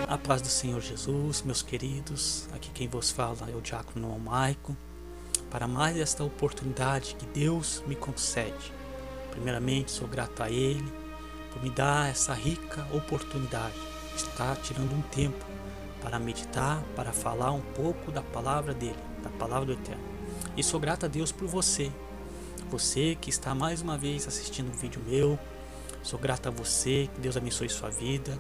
A paz do Senhor Jesus, meus queridos, aqui quem vos fala é o Diácono Noel Maico, para mais esta oportunidade que Deus me concede. Primeiramente, sou grato a Ele por me dar essa rica oportunidade de estar tirando um tempo para meditar, para falar um pouco da palavra dEle, da palavra do Eterno. E sou grato a Deus por você que está mais uma vez assistindo um vídeo meu. Sou grato a você, que Deus abençoe sua vida,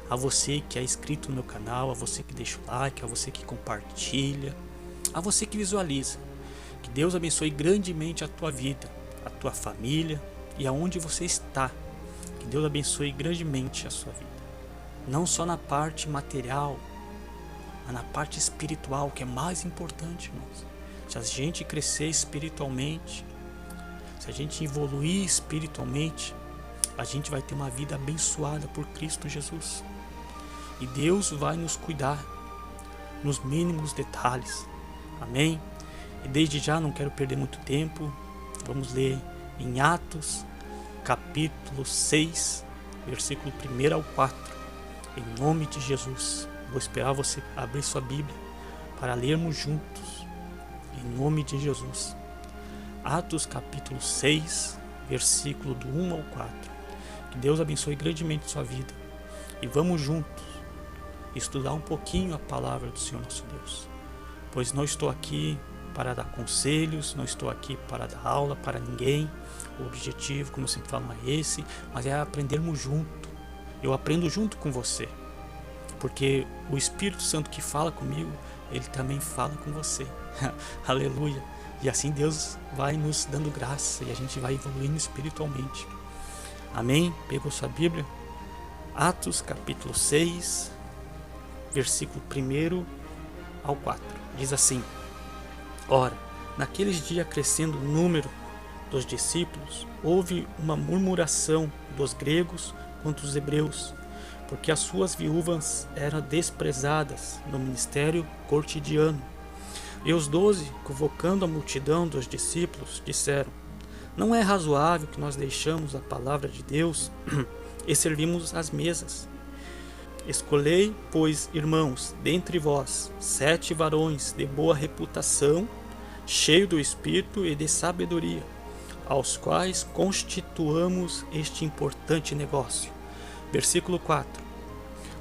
a você que é inscrito no meu canal, a você que deixa o like, a você que compartilha, a você que visualiza. Que Deus abençoe grandemente a tua vida, a tua família e aonde você está. Que Deus abençoe grandemente a sua vida. Não só na parte material, mas na parte espiritual, que é mais importante, irmãos. Se a gente crescer espiritualmente, se a gente evoluir espiritualmente, a gente vai ter uma vida abençoada por Cristo Jesus. E Deus vai nos cuidar nos mínimos detalhes. Amém? E desde já, não quero perder muito tempo, vamos ler em Atos, capítulo 6, versículo 1 ao 4. Em nome de Jesus. Vou esperar você abrir sua Bíblia para lermos juntos. Em nome de Jesus. Atos, capítulo 6, versículo do 1 ao 4. Que Deus abençoe grandemente sua vida. E vamos juntos estudar um pouquinho a palavra do Senhor nosso Deus. Pois não estou aqui para dar conselhos, não estou aqui para dar aula para ninguém. O objetivo, como eu sempre falo, não é esse, mas é aprendermos junto. Eu aprendo junto com você. Porque o Espírito Santo que fala comigo, ele também fala com você. Aleluia. E assim Deus vai nos dando graça e a gente vai evoluindo espiritualmente. Amém? Pegou sua Bíblia? Atos capítulo 6, versículo 1 ao 4. Diz assim: Ora, naqueles dias, crescendo o número dos discípulos, houve uma murmuração dos gregos contra os hebreus, porque as suas viúvas eram desprezadas no ministério cotidiano. E os 12, convocando a multidão dos discípulos, disseram: Não é razoável que nós deixamos a palavra de Deus e servimos as mesas. Escolhei, pois, irmãos, dentre vós, 7 varões de boa reputação, cheios do Espírito e de sabedoria, aos quais constituamos este importante negócio. Versículo 4.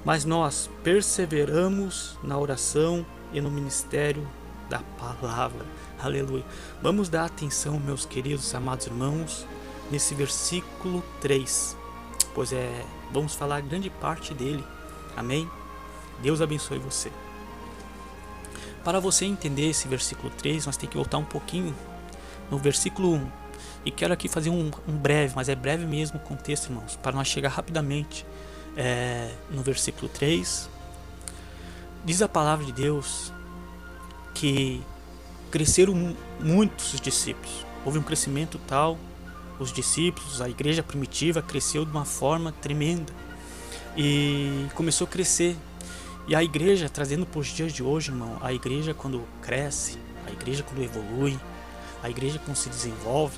Mas nós perseveramos na oração e no ministério da palavra. Aleluia. Vamos dar atenção, meus queridos amados irmãos, nesse versículo 3, pois vamos falar grande parte dele. Amém? Deus abençoe você. Para você entender esse versículo 3, nós temos que voltar um pouquinho no versículo 1. E quero aqui fazer um breve, mas é breve mesmo o contexto, irmãos, para nós chegar rapidamente no versículo 3. Diz a palavra de Deus que cresceram muitos os discípulos. Houve um crescimento tal, os discípulos, a igreja primitiva cresceu de uma forma tremenda. E começou a crescer. E a igreja, trazendo para os dias de hoje, irmão, a igreja quando cresce, a igreja quando evolui, a igreja quando se desenvolve,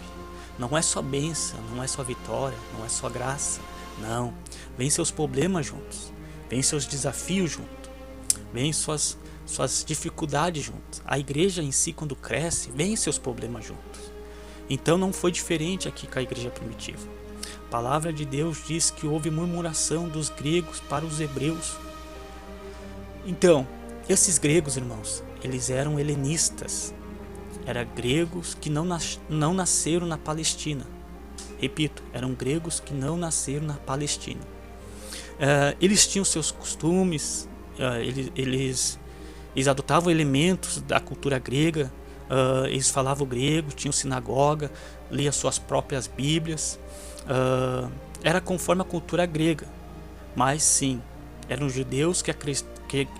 não é só bênção, não é só vitória, não é só graça. Não, vem seus problemas juntos, vem seus desafios juntos, vem suas dificuldades juntos. A igreja em si, quando cresce, vem seus problemas juntos. Então não foi diferente aqui com a igreja primitiva. A palavra de Deus diz que houve murmuração dos gregos para os hebreus. Então, esses gregos, irmãos, eles eram helenistas. Eram gregos que não nasceram na Palestina. Repito, eram gregos que não nasceram na Palestina. Eles tinham seus costumes, eles adotavam elementos da cultura grega, eles falavam grego, tinham sinagoga, liam suas próprias bíblias. Era conforme a cultura grega, mas sim, eram judeus que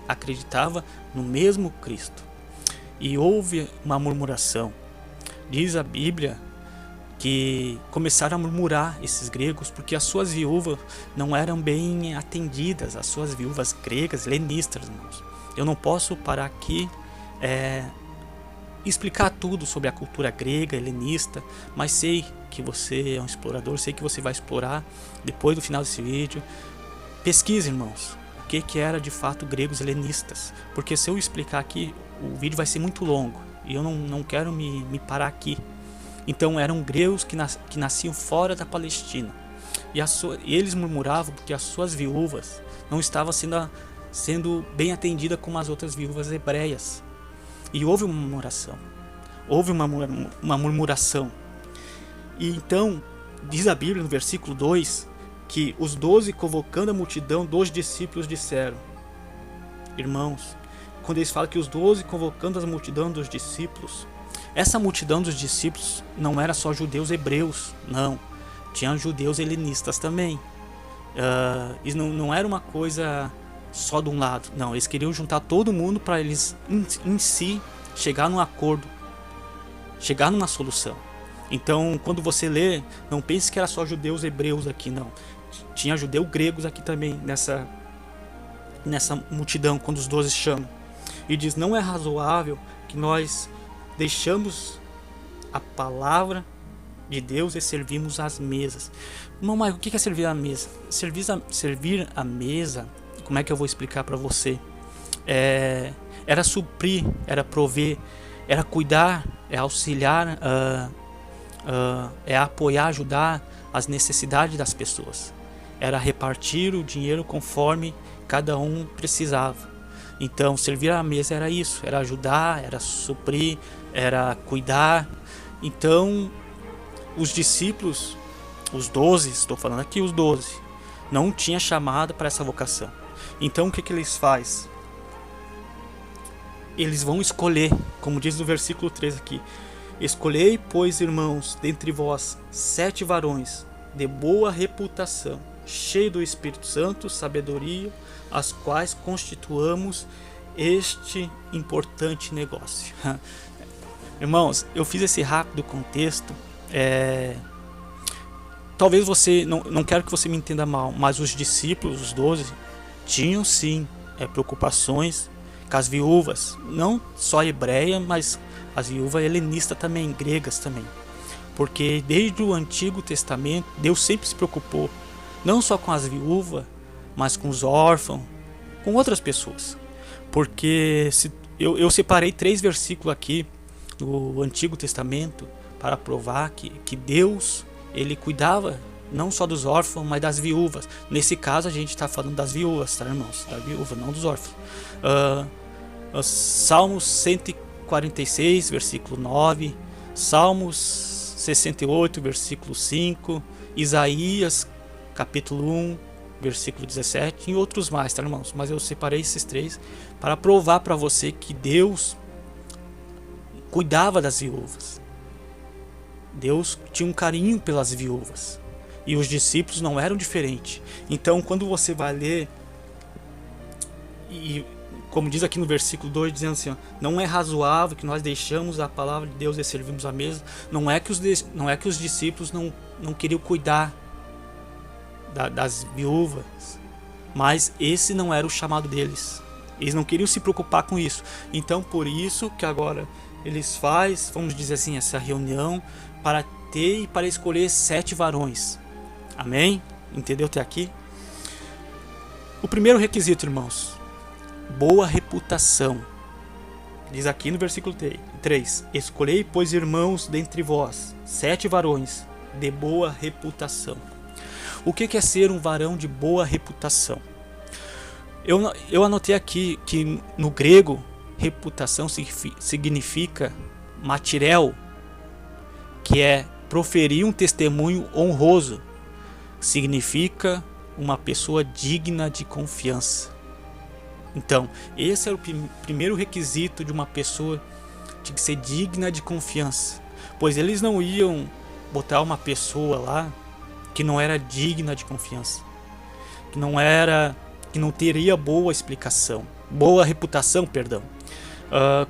acreditavam no mesmo Cristo. E houve uma murmuração. Diz a Bíblia que começaram a murmurar esses gregos porque as suas viúvas não eram bem atendidas, as suas viúvas gregas, helenistas, irmãos. Eu não posso parar aqui explicar tudo sobre a cultura grega, helenista, mas sei que você é um explorador, sei que você vai explorar depois do final desse vídeo. Pesquise, irmãos, que era de fato gregos helenistas. Porque se eu explicar aqui, o vídeo vai ser muito longo e eu não quero me parar aqui. Então eram gregos que nasciam fora da Palestina. E eles murmuravam porque as suas viúvas não estavam sendo bem atendidas como as outras viúvas hebreias. E houve uma murmuração. Houve uma murmuração. E então, diz a Bíblia no versículo 2, que os 12, convocando a multidão dos discípulos, disseram: irmãos, quando eles falam que os 12 convocando a multidão dos discípulos, essa multidão dos discípulos não era só judeus hebreus, não. Tinha judeus helenistas também. Isso não era uma coisa só de um lado. Não, eles queriam juntar todo mundo para eles em si chegar num acordo, chegar numa solução. Então, quando você lê, não pense que era só judeus hebreus aqui, não. Tinha judeus gregos aqui também nessa multidão, quando os 12 chamam. E diz: não é razoável que nós deixamos a palavra de Deus e servimos às mesas. Irmão Michael, o que é servir à mesa? Servir à mesa, como é que eu vou explicar para você? Era suprir, era prover, era cuidar, é auxiliar, é apoiar, ajudar as necessidades das pessoas. Era repartir o dinheiro conforme cada um precisava. Então, servir à mesa era isso, era ajudar, era suprir, era cuidar. Então, os discípulos, os 12, estou falando aqui os 12, não tinha chamada para essa vocação. Então, o que eles fazem? Eles vão escolher, como diz no versículo 3 aqui: escolhei, pois, irmãos, dentre vós 7 varões de boa reputação, cheios do Espírito Santo, sabedoria, as quais constituamos este importante negócio. Irmãos, eu fiz esse rápido contexto. Talvez você, não quero que você me entenda mal, mas os discípulos, os 12, tinham sim preocupações com as viúvas, não só hebreia, mas as viúvas helenistas também, gregas também. Porque desde o Antigo Testamento, Deus sempre se preocupou, não só com as viúvas, mas com os órfãos, com outras pessoas. Porque eu separei 3 versículos aqui do Antigo Testamento para provar que Deus, ele cuidava não só dos órfãos, mas das viúvas. Nesse caso a gente está falando das viúvas, tá, irmãos? Da viúva, não dos órfãos. Salmos 146, versículo 9, Salmos 68, versículo 5, Isaías, capítulo 1, versículo 17, e outros mais, tá, irmãos? Mas eu separei esses 3 para provar para você que Deus cuidava das viúvas. Deus tinha um carinho pelas viúvas. E os discípulos não eram diferentes. Então, quando você vai ler, e como diz aqui no versículo 2, dizendo assim: não é razoável que nós deixamos a palavra de Deus e servimos à mesa. Não é que os discípulos não queriam cuidar das viúvas, mas esse não era o chamado deles. Eles não queriam se preocupar com isso. Então, por isso que agora eles fazem, vamos dizer assim, essa reunião para ter e para escolher 7 varões. Amém? Entendeu até aqui? O primeiro requisito, irmãos: boa reputação. Diz aqui no versículo 3: escolhei, pois, irmãos, dentre vós 7 varões de boa reputação. O que é ser um varão de boa reputação? Eu anotei aqui que no grego reputação significa matirel, que é proferir um testemunho honroso. Significa uma pessoa digna de confiança. Então, esse é o primeiro requisito de uma pessoa, de ser digna de confiança. Pois eles não iam botar uma pessoa lá que não era digna de confiança, que não teria boa reputação, perdão.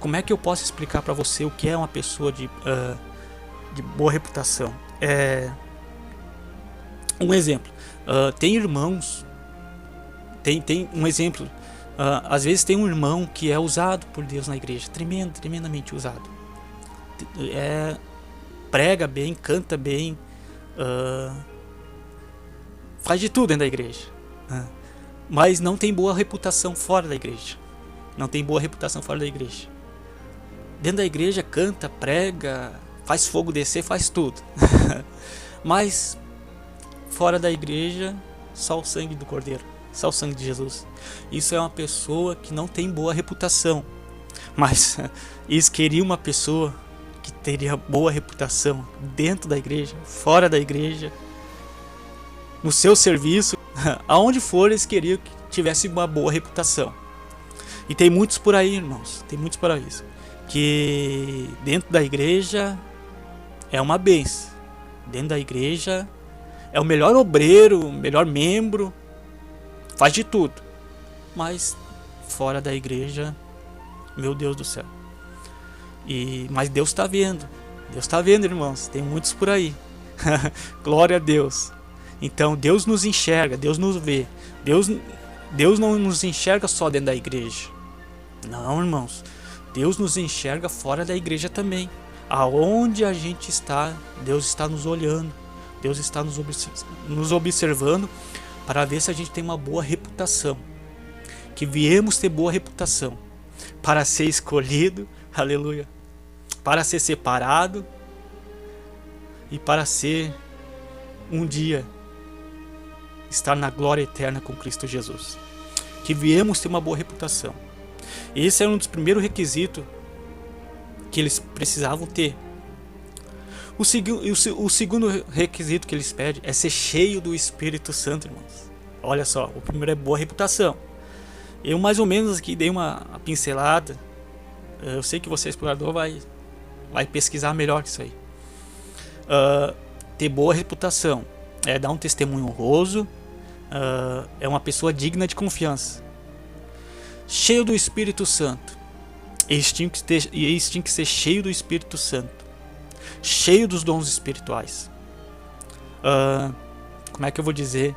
Como é que eu posso explicar para você o que é uma pessoa de boa reputação? Um exemplo, tem irmãos, tem um exemplo, às vezes tem um irmão que é usado por Deus na igreja, tremendamente usado, prega bem, canta bem, faz de tudo dentro da igreja, mas não tem boa reputação fora da igreja. Não tem boa reputação fora da igreja. Dentro da igreja canta, prega, faz fogo descer, faz tudo. Mas fora da igreja, só o sangue do Cordeiro, só o sangue de Jesus. Isso é uma pessoa que não tem boa reputação. Mas eles queriam uma pessoa que teria boa reputação dentro da igreja, fora da igreja, no seu serviço, aonde for eles queriam que tivesse uma boa reputação. E tem muitos por aí, irmãos, tem muitos por aí, que dentro da igreja é uma bênção. Dentro da igreja é o melhor obreiro, o melhor membro, faz de tudo. Mas fora da igreja, meu Deus do céu. Mas Deus está vendo. Deus está vendo, irmãos. Tem muitos por aí. Glória a Deus. Então Deus nos enxerga, Deus nos vê. Deus não nos enxerga só dentro da igreja. Não, irmãos. Deus nos enxerga fora da igreja também. Aonde a gente está, Deus está nos olhando. Deus está nos observando para ver se a gente tem uma boa reputação. Que viemos ter boa reputação. Para ser escolhido, aleluia. Para ser separado. E para ser um dia estar na glória eterna com Cristo Jesus. Que viemos ter uma boa reputação. Esse é um dos primeiros requisitos que eles precisavam ter. O segundo requisito que eles pedem é ser cheio do Espírito Santo, irmãos. Olha só, o primeiro é boa reputação. Eu mais ou menos aqui dei uma pincelada. Eu sei que você, explorador, vai pesquisar melhor que isso aí. Ter boa reputação é dar um testemunho honroso, é uma pessoa digna de confiança. Cheio do Espírito Santo. Eles tinham que ser cheio do Espírito Santo. Cheio dos dons espirituais. Como é que eu vou dizer?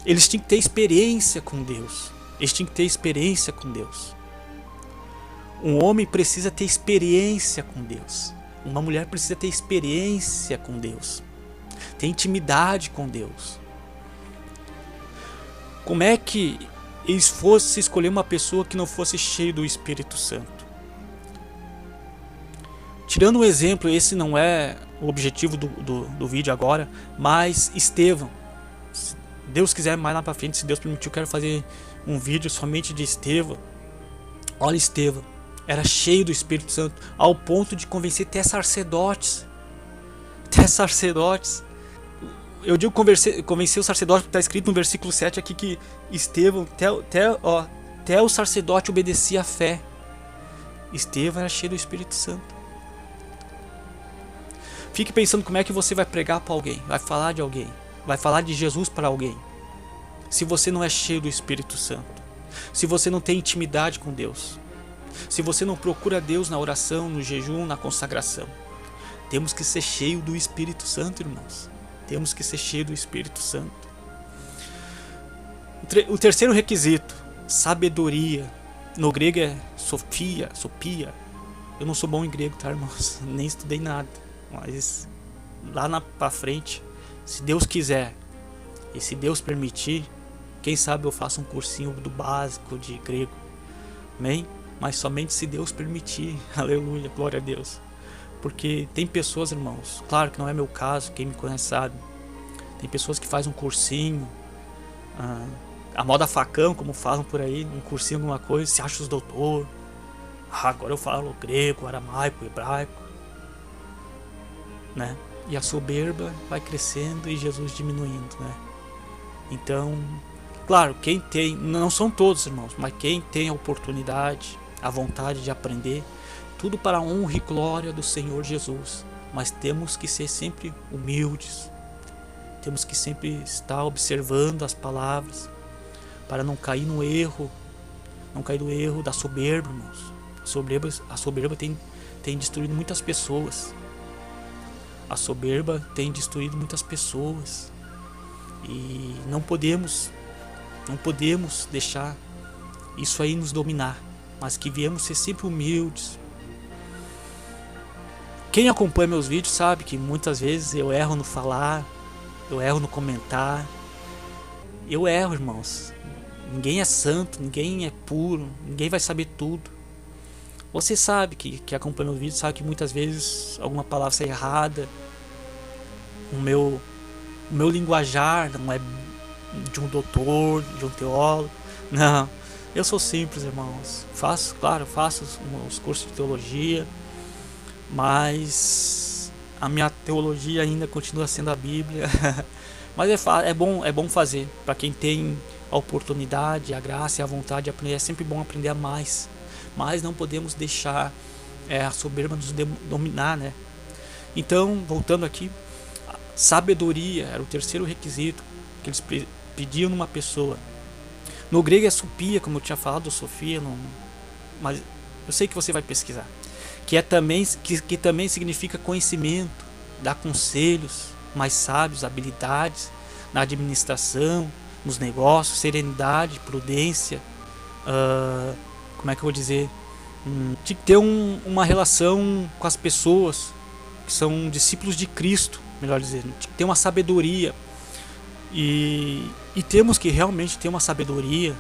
Eles tinham que ter experiência com Deus. Eles tinham que ter experiência com Deus. Um homem precisa ter experiência com Deus. Uma mulher precisa ter experiência com Deus. Ter intimidade com Deus. Como é que eles fossem escolher uma pessoa que não fosse cheia do Espírito Santo? Tirando um exemplo, esse não é o objetivo do vídeo agora, mas Estevão. Se Deus quiser, mais lá pra frente, se Deus permitir, eu quero fazer um vídeo somente de Estevão. Olha, Estevão era cheio do Espírito Santo, ao ponto de convencer até sacerdotes. Até sacerdotes. Eu digo convencer o sacerdote, porque está escrito no versículo 7 aqui que Estevão, até o sacerdote obedecia à fé. Estevão era cheio do Espírito Santo. Fique pensando como é que você vai pregar para alguém, vai falar de alguém, vai falar de Jesus para alguém, se você não é cheio do Espírito Santo, se você não tem intimidade com Deus, se você não procura Deus na oração, no jejum, na consagração. Temos que ser cheio do Espírito Santo, irmãos. Temos que ser cheio do Espírito Santo. O terceiro requisito, sabedoria. No grego é sofia. Eu não sou bom em grego, tá, irmãos? Nem estudei nada. Mas lá pra frente, se Deus quiser e se Deus permitir, quem sabe eu faço um cursinho do básico de grego. Amém? Mas somente se Deus permitir. Aleluia, glória a Deus. Porque tem pessoas, irmãos, claro que não é meu caso, quem me conhece sabe. Tem pessoas que fazem um cursinho, a moda facão, como falam por aí, um cursinho, alguma coisa, se acham os doutor. Agora eu falo grego, aramaico, hebraico, né? E a soberba vai crescendo e Jesus diminuindo, né? Então, claro, quem tem, não são todos, irmãos, mas quem tem a oportunidade, a vontade de aprender, tudo para a honra e glória do Senhor Jesus. Mas temos que ser sempre humildes. Temos que sempre estar observando as palavras para não cair no erro. Não cair no erro da soberba, irmãos. A soberba tem destruído muitas pessoas. A soberba tem destruído muitas pessoas. E não podemos deixar isso aí nos dominar. Mas que viemos ser sempre humildes. Quem acompanha meus vídeos sabe que muitas vezes eu erro no falar, eu erro no comentar. Eu erro, irmãos. Ninguém é santo, ninguém é puro, ninguém vai saber tudo. Você sabe que acompanha o vídeo, sabe que muitas vezes alguma palavra sai errada. O meu linguajar não é de um doutor, de um teólogo. Não, eu sou simples, irmãos. Faço os cursos de teologia, mas a minha teologia ainda continua sendo a Bíblia. Mas é bom fazer. Para quem tem a oportunidade, a graça e a vontade de aprender, é sempre bom aprender a mais. Mas não podemos deixar a soberba nos dominar, né? Então, voltando aqui, sabedoria era o terceiro requisito que eles pediam numa pessoa. No grego é supia, como eu tinha falado, Sofia, mas eu sei que você vai pesquisar. Que também significa conhecimento, dá conselhos mais sábios, habilidades na administração, nos negócios, serenidade, prudência. Como é que eu vou dizer? Tinha que ter uma relação com as pessoas que são discípulos de Cristo, melhor dizendo. Tinha que ter uma sabedoria. E temos que realmente ter uma sabedoria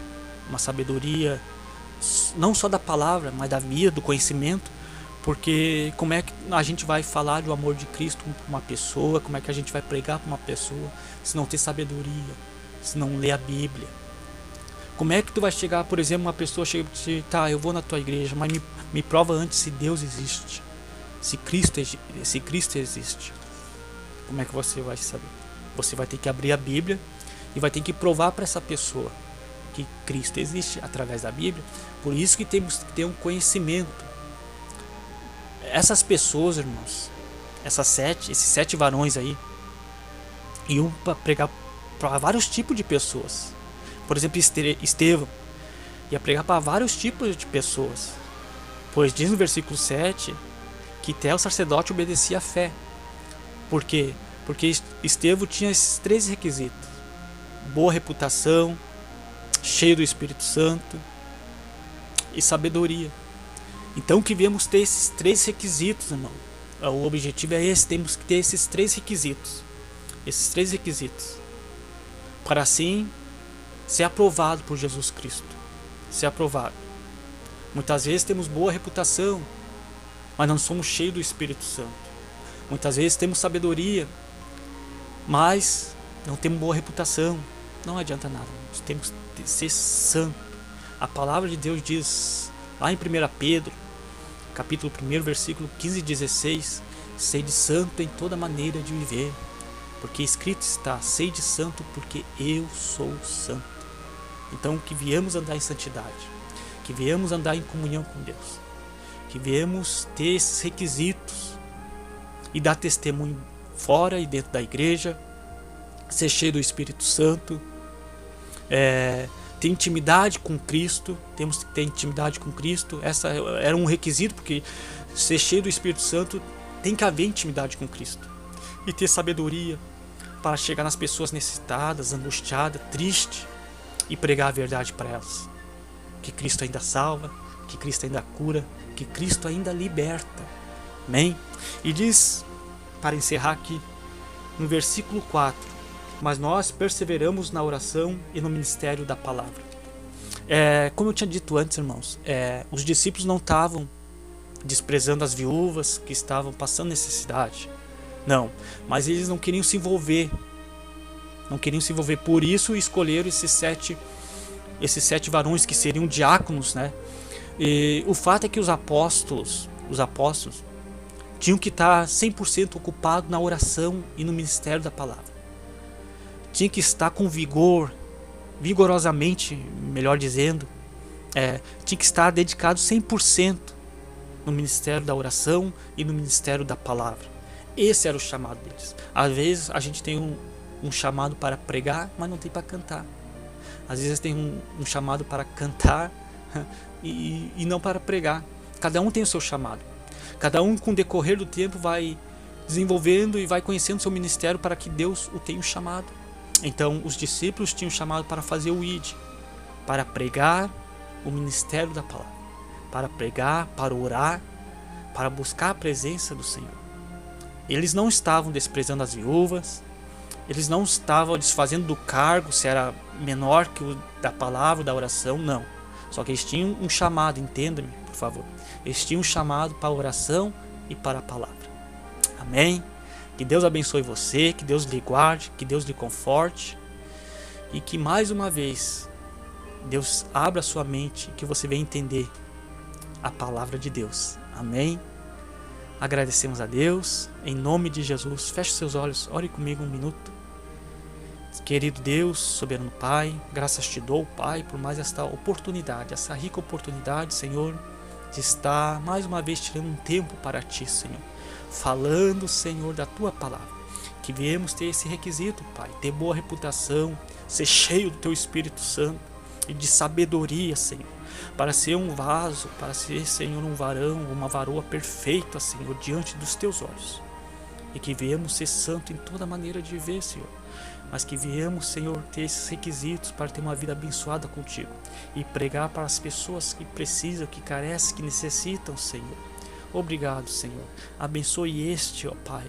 não só da palavra, mas da vida, do conhecimento, porque como é que a gente vai falar do amor de Cristo para uma pessoa, como é que a gente vai pregar para uma pessoa se não ter sabedoria, se não ler a Bíblia? Como é que tu vai chegar, por exemplo, uma pessoa chega e diz, tá, eu vou na tua igreja, mas me prova antes se Deus existe, se Cristo existe. Como é que você vai saber? Você vai ter que abrir a Bíblia e vai ter que provar para essa pessoa que Cristo existe através da Bíblia. Por isso que temos que ter um conhecimento. Essas pessoas, irmãos, esses 7 varões aí, iam para pregar para vários tipos de pessoas. Por exemplo, Estevão ia pregar para vários tipos de pessoas. Pois diz no versículo 7 que até o sacerdote obedecia à fé. Por quê? Porque Estevão tinha esses 3 requisitos: boa reputação, cheio do Espírito Santo e sabedoria. Então que viemos ter esses 3 requisitos, irmão. O objetivo é esse, temos que ter esses 3 requisitos. Esses 3 requisitos. Para assim ser aprovado por Jesus Cristo. Ser aprovado. Muitas vezes temos boa reputação, mas não somos cheios do Espírito Santo. Muitas vezes temos sabedoria, mas não temos boa reputação. Não adianta nada. Nós temos que ser santo. A palavra de Deus diz lá em 1 Pedro, capítulo 1, versículo 15 e 16: sede santo em toda maneira de viver, porque escrito está: sede santo, porque eu sou santo. Então que viemos andar em santidade, que viemos andar em comunhão com Deus, que viemos ter esses requisitos e dar testemunho fora e dentro da igreja, ser cheio do Espírito Santo, ter intimidade com Cristo. Temos que ter intimidade com Cristo. Essa era um requisito, porque ser cheio do Espírito Santo tem que haver intimidade com Cristo. E ter sabedoria para chegar nas pessoas necessitadas, angustiadas, tristes, e pregar a verdade para elas. Que Cristo ainda salva, que Cristo ainda cura, que Cristo ainda liberta. Amém? E diz, para encerrar aqui, no versículo 4: mas nós perseveramos na oração e no ministério da palavra. Como eu tinha dito antes, irmãos, os discípulos não estavam desprezando as viúvas que estavam passando necessidade. Não, mas eles não queriam se envolver. Não queriam se envolver. Por isso escolheram esses sete varões que seriam diáconos, né? E o fato é que os apóstolos tinham que estar 100% ocupados na oração e no ministério da palavra. Tinha que estar com vigorosamente, melhor dizendo, tinha que estar dedicado 100% no ministério da oração e no ministério da palavra. Esse era o chamado deles. Às vezes a gente tem um chamado para pregar, mas não tem para cantar. Às vezes tem um chamado para cantar e não para pregar. Cada um tem o seu chamado. Cada um, com o decorrer do tempo, vai desenvolvendo e vai conhecendo seu ministério para que Deus o tenha chamado. Então os discípulos tinham chamado para fazer o ID, para pregar o ministério da palavra, para pregar, para orar, para buscar a presença do Senhor. Eles não estavam desprezando as viúvas, Eles não estavam desfazendo do cargo, se era menor que o da palavra, da oração, não. Só que eles tinham um chamado, entenda-me, por favor. Eles tinham um chamado para a oração e para a palavra. Amém? Que Deus abençoe você, que Deus lhe guarde, que Deus lhe conforte. E que mais uma vez, Deus abra sua mente e que você venha entender a palavra de Deus. Amém? Agradecemos a Deus, em nome de Jesus. Feche seus olhos, ore comigo um minuto. Querido Deus, soberano Pai, graças te dou, Pai, por mais esta oportunidade, essa rica oportunidade, Senhor, de estar mais uma vez tirando um tempo para Ti, Senhor, falando, Senhor, da Tua palavra, que viemos ter esse requisito, Pai, ter boa reputação, ser cheio do Teu Espírito Santo e de sabedoria, Senhor, para ser um vaso, para ser, Senhor, um varão, uma varoa perfeita, Senhor, diante dos Teus olhos, e que viemos ser santo em toda maneira de viver, Senhor, mas que viemos, Senhor, ter esses requisitos para ter uma vida abençoada contigo e pregar para as pessoas que precisam, que carecem, que necessitam, Senhor. Obrigado, Senhor. Abençoe este, ó Pai,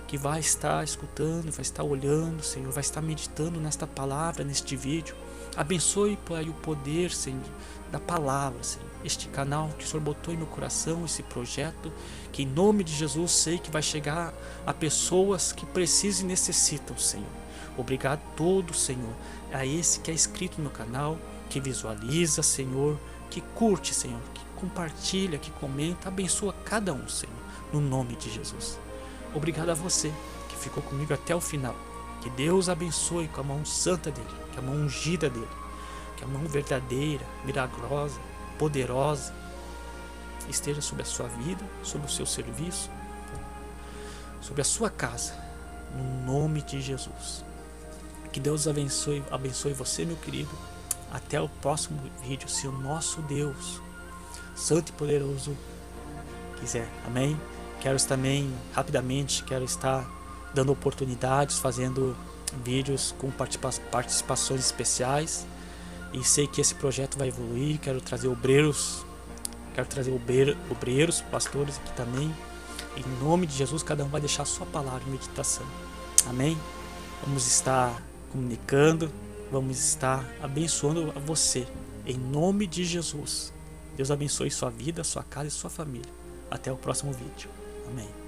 que vai estar escutando, vai estar olhando, Senhor, vai estar meditando nesta palavra, neste vídeo. Abençoe, Pai, o poder, Senhor, da palavra, Senhor. Este canal que o Senhor botou em meu coração, esse projeto, que em nome de Jesus sei que vai chegar a pessoas que precisam e necessitam, Senhor. Obrigado todo, Senhor, a esse que é inscrito no meu canal, que visualiza, Senhor, que curte, Senhor, que compartilha, que comenta, abençoa cada um, Senhor, no nome de Jesus. Obrigado a você que ficou comigo até o final. Que Deus abençoe com a mão santa dele, que a mão ungida dele, que a mão verdadeira, milagrosa, poderosa esteja sobre a sua vida, sobre o seu serviço, sobre a sua casa, no nome de Jesus. Que Deus abençoe você, meu querido. Até o próximo vídeo, se o nosso Deus santo e poderoso quiser. Amém? Quero também, rapidamente, estar dando oportunidades, fazendo vídeos com participações especiais. E sei que esse projeto vai evoluir. Quero trazer obreiros, pastores aqui também. Em nome de Jesus, cada um vai deixar a sua palavra em meditação. Amém? Vamos estar comunicando, vamos estar abençoando a você. Em nome de Jesus. Deus abençoe sua vida, sua casa e sua família. Até o próximo vídeo. Amém.